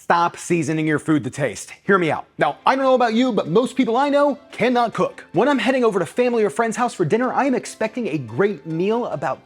Stop seasoning your food to taste. Hear me out. Now, I don't know about you, but most people I know cannot cook. When I'm heading over to family or friend's house for dinner, I am expecting a great meal about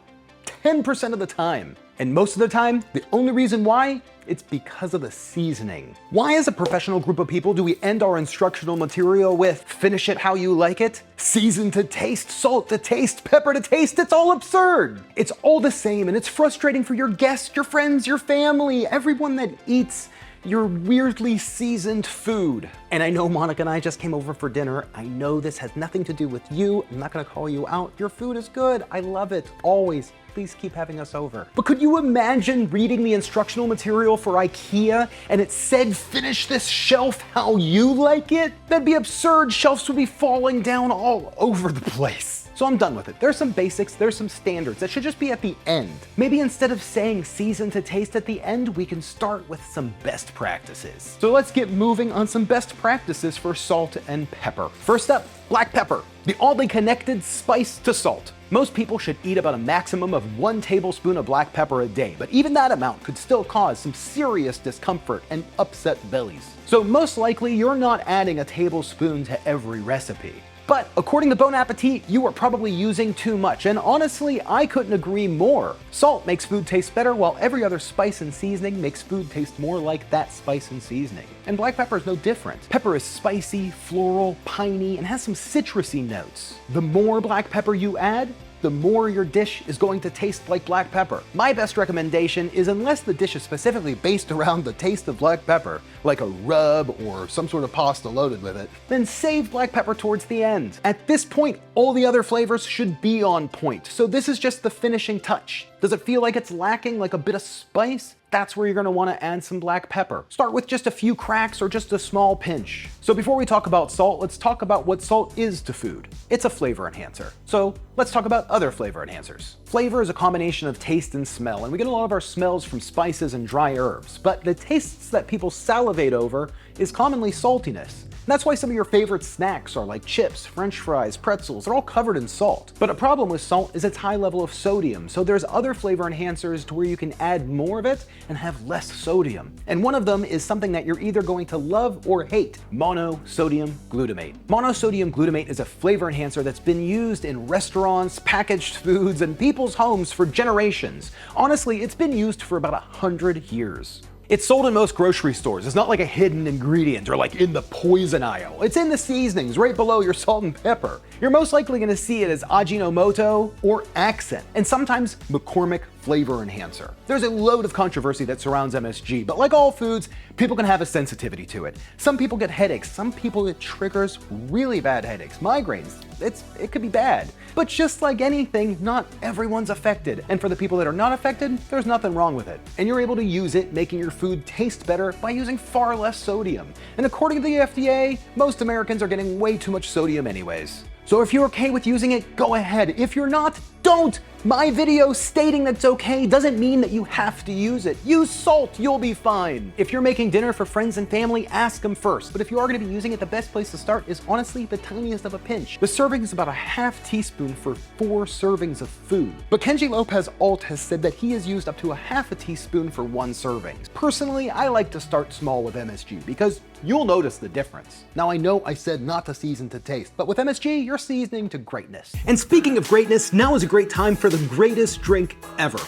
10% of the time. And most of the time, the only reason why, it's because of the seasoning. Why as a professional group of people do we end our instructional material with finish it how you like it? Season to taste, salt to taste, pepper to taste, it's all absurd. It's all the same and it's frustrating for your guests, your friends, your family, everyone that eats your weirdly seasoned food. And I know Monica and I just came over for dinner. I know this has nothing to do with you. I'm not gonna call you out. Your food is good. I love it, always. Please keep having us over. But could you imagine reading the instructional material for IKEA and it said, finish this shelf how you like it? That'd be absurd. Shelves would be falling down all over the place. So I'm done with it. There's some basics, there's some standards that should just be at the end. Maybe instead of saying season to taste at the end, we can start with some best practices. So let's get moving on some best practices for salt and pepper. First up, black pepper, the oddly connected spice to salt. Most people should eat about a maximum of 1 tablespoon of black pepper a day, but even that amount could still cause some serious discomfort and upset bellies. So most likely you're not adding a tablespoon to every recipe. But according to Bon Appetit, you are probably using too much, and honestly, I couldn't agree more. Salt makes food taste better, while every other spice and seasoning makes food taste more like that spice and seasoning. And black pepper is no different. Pepper is spicy, floral, piney, and has some citrusy notes. The more black pepper you add, the more your dish is going to taste like black pepper. My best recommendation is, unless the dish is specifically based around the taste of black pepper, like a rub or some sort of pasta loaded with it, then save black pepper towards the end. At this point, all the other flavors should be on point, so this is just the finishing touch. Does it feel like it's lacking like a bit of spice? That's where you're gonna wanna add some black pepper. Start with just a few cracks or just a small pinch. So before we talk about salt, let's talk about what salt is to food. It's a flavor enhancer. So let's talk about other flavor enhancers. Flavor is a combination of taste and smell, and we get a lot of our smells from spices and dry herbs, but the tastes that people salivate over is commonly saltiness. And that's why some of your favorite snacks are like chips, french fries, pretzels, they're all covered in salt. But a problem with salt is its high level of sodium, so there's other flavor enhancers to where you can add more of it and have less sodium. And one of them is something that you're either going to love or hate: monosodium glutamate. Monosodium glutamate is a flavor enhancer that's been used in restaurants, packaged foods, and people's homes for generations. Honestly, it's been used for about 100 years. It's sold in most grocery stores. It's not like a hidden ingredient or like in the poison aisle. It's in the seasonings right below your salt and pepper. You're most likely gonna see it as Ajinomoto or accent, and sometimes McCormick flavor enhancer. There's a load of controversy that surrounds MSG, but like all foods, people can have a sensitivity to it. Some people get headaches, some people it triggers really bad headaches, migraines. It could be bad. But just like anything, not everyone's affected. And for the people that are not affected, there's nothing wrong with it. And you're able to use it, making your food taste better by using far less sodium. And according to the FDA, most Americans are getting way too much sodium anyways. So if you're okay with using it, go ahead. If you're not, don't! My video stating that's okay doesn't mean that you have to use it. Use salt, you'll be fine. If you're making dinner for friends and family, ask them first. But if you are gonna be using it, the best place to start is honestly the tiniest of a pinch. The serving is about a half teaspoon for 4 servings of food. But Kenji Lopez Alt has said that he has used up to a half a teaspoon for 1 serving. Personally, I like to start small with MSG because you'll notice the difference. Now I know I said not to season to taste, but with MSG, you're seasoning to greatness. And speaking of greatness, now is a great time for the greatest drink ever.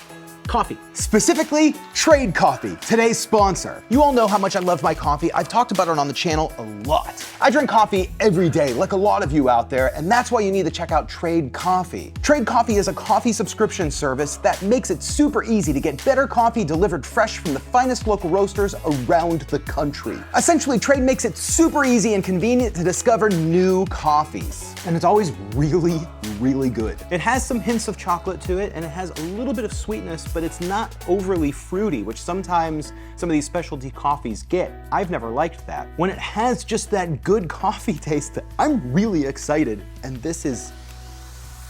Coffee. Specifically, Trade Coffee, today's sponsor. You all know how much I love my coffee. I've talked about it on the channel a lot. I drink coffee every day, like a lot of you out there, and that's why you need to check out Trade Coffee. Trade Coffee is a coffee subscription service that makes it super easy to get better coffee delivered fresh from the finest local roasters around the country. Essentially, Trade makes it super easy and convenient to discover new coffees. And it's always really, really good. It has some hints of chocolate to it, and it has a little bit of sweetness, but it's not overly fruity, which sometimes some of these specialty coffees get. I've never liked that. When it has just that good coffee taste, I'm really excited, and this is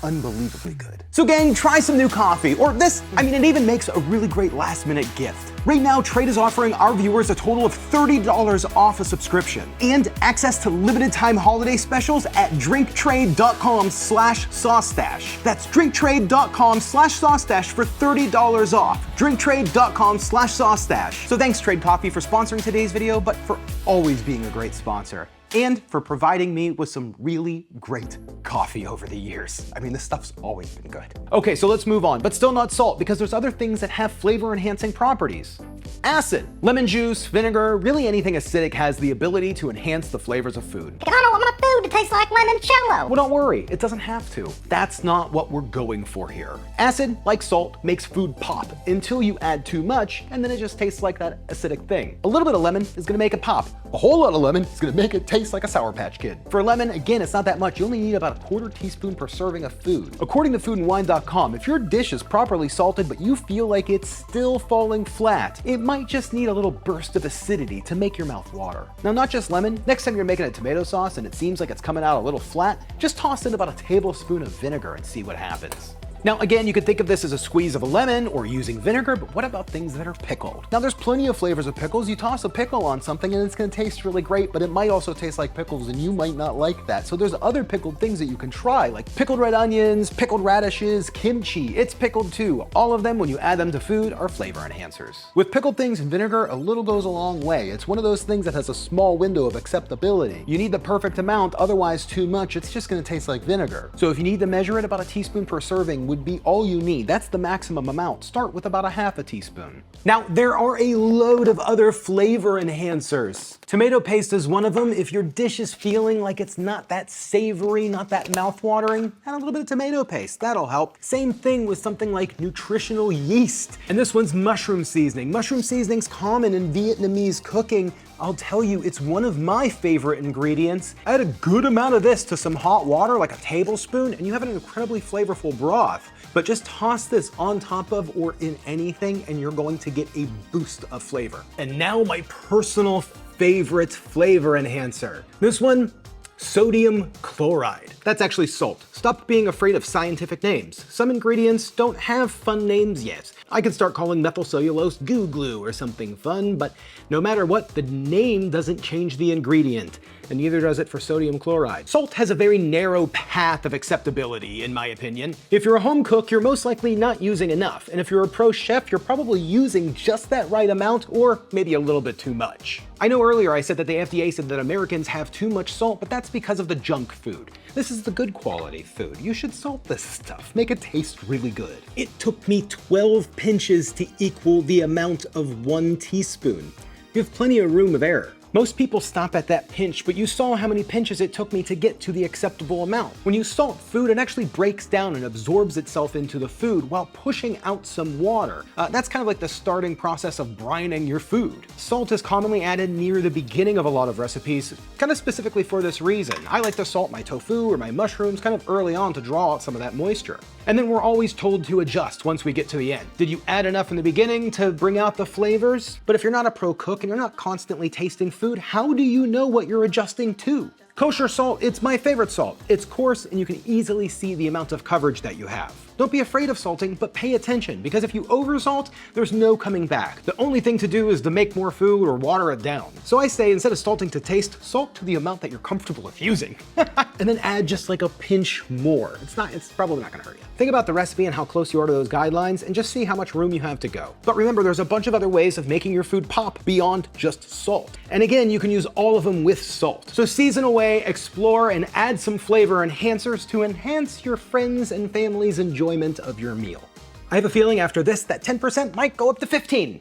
unbelievably good. So gang, try some new coffee, or this. I mean, it even makes a really great last-minute gift. Right now, Trade is offering our viewers a total of $30 off a subscription and access to limited time holiday specials at drinktrade.com/Saucestache. That's drinktrade.com/Saucestache for $30 off. drinktrade.com/Saucestache. So thanks Trade Coffee for sponsoring today's video, but for always being a great sponsor, and for providing me with some really great coffee over the years. I mean, this stuff's always been good. Okay, so let's move on, but still not salt, because there's other things that have flavor-enhancing properties. Acid. Lemon juice, vinegar, really anything acidic has the ability to enhance the flavors of food. I don't want my food to taste like limoncello. Well, don't worry, it doesn't have to. That's not what we're going for here. Acid, like salt, makes food pop until you add too much, and then it just tastes like that acidic thing. A little bit of lemon is gonna make it pop. A whole lot of lemon is gonna make it taste like a Sour Patch Kid. For lemon, again, it's not that much. You only need about a 1/4 teaspoon per serving of food. According to foodandwine.com, if your dish is properly salted but you feel like it's still falling flat, it might just need a little burst of acidity to make your mouth water. Now, not just lemon. Next time you're making a tomato sauce and it seems like it's coming out a little flat, just toss in about a tablespoon of vinegar and see what happens. Now, again, you could think of this as a squeeze of a lemon or using vinegar, but what about things that are pickled? Now, there's plenty of flavors of pickles. You toss a pickle on something and it's gonna taste really great, but it might also taste like pickles and you might not like that. So there's other pickled things that you can try, like pickled red onions, pickled radishes, kimchi, it's pickled too. All of them, when you add them to food, are flavor enhancers. With pickled things and vinegar, a little goes a long way. It's one of those things that has a small window of acceptability. You need the perfect amount, otherwise too much, it's just gonna taste like vinegar. So if you need to measure it, about a teaspoon per serving would be all you need. That's the maximum amount. Start with about a 1/2 teaspoon. Now, there are a load of other flavor enhancers. Tomato paste is one of them. If your dish is feeling like it's not that savory, not that mouth-watering, add a little bit of tomato paste. That'll help. Same thing with something like nutritional yeast. And this one's mushroom seasoning. Mushroom seasoning's common in Vietnamese cooking. I'll tell you, it's one of my favorite ingredients. Add a good amount of this to some hot water, like a tablespoon, and you have an incredibly flavorful broth. But just toss this on top of or in anything, and you're going to get a boost of flavor. And now my personal favorite flavor enhancer. This one, sodium chloride. That's actually salt. Stop being afraid of scientific names. Some ingredients don't have fun names yet. I could start calling methylcellulose goo glue or something fun, but no matter what, the name doesn't change the ingredient, and neither does it for sodium chloride. Salt has a very narrow path of acceptability, in my opinion. If you're a home cook, you're most likely not using enough, and if you're a pro chef, you're probably using just that right amount, or maybe a little bit too much. I know earlier I said that the FDA said that Americans have too much salt, but that's because of the junk food. This is the good quality food. You should salt this stuff. Make it taste really good. It took me 12 pinches to equal the amount of 1 teaspoon. You have plenty of room of error. Most people stop at that pinch, but you saw how many pinches it took me to get to the acceptable amount. When you salt food, it actually breaks down and absorbs itself into the food while pushing out some water. That's kind of like the starting process of brining your food. Salt is commonly added near the beginning of a lot of recipes, kind of specifically for this reason. I like to salt my tofu or my mushrooms kind of early on to draw out some of that moisture. And then we're always told to adjust once we get to the end. Did you add enough in the beginning to bring out the flavors? But if you're not a pro cook and you're not constantly tasting food, how do you know what you're adjusting to? Kosher salt, it's my favorite salt. It's coarse and you can easily see the amount of coverage that you have. Don't be afraid of salting, but pay attention, because if you oversalt, there's no coming back. The only thing to do is to make more food or water it down. So I say, instead of salting to taste, salt to the amount that you're comfortable with using. And then add just like a pinch more. It's probably not gonna hurt you. Think about the recipe and how close you are to those guidelines and just see how much room you have to go. But remember, there's a bunch of other ways of making your food pop beyond just salt. And again, you can use all of them with salt. So season away, explore, and add some flavor enhancers to enhance your friends and family's enjoyment of your meal. I have a feeling after this that 10% might go up to 15.